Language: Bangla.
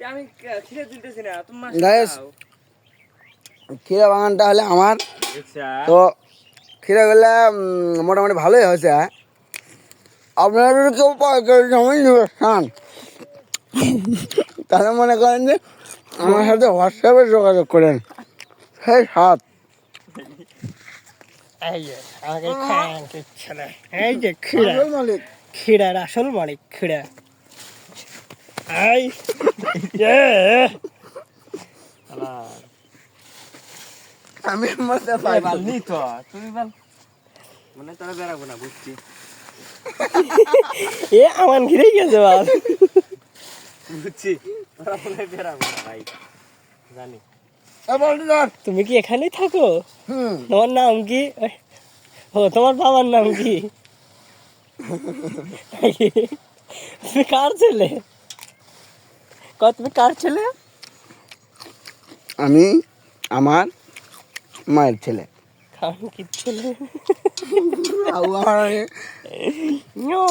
আমি খিরে দিতেছি না তোমার গাইস ক্ষীরা বাগানটা হলে আমার তো ক্ষীরাগুলা মোটামুটি ভালোই হয়েছে আপনারা যদি কেউ পাইকারি সময় নিবে খান তাহলে মনে করেন যে আমার সাথে হোয়াটসঅ্যাপে যোগাযোগ করেন সেই সাত এই যে আমাকে খাওয়াতে ইচ্ছা নেই এই যে খিরা মালিক খিরার আসল মালিক খিরা এই আমি মধ্যে পাই বালনি তো তুমি বল মানে তোরা বেরাবো না বুঝছি এ আমার ঘিরেই গেছে বাল বুঝছি তোরা মনে বেরাবো না ভাই জানি তুমি কি এখানেই থাকো হুম তোমার নাম কি ও তোমার বাবার নাম কি তুমি কার ছেলে তুমি কার ছেলে আমি আমার মায়ের ছেলে আমি কি ছেলে আমার No.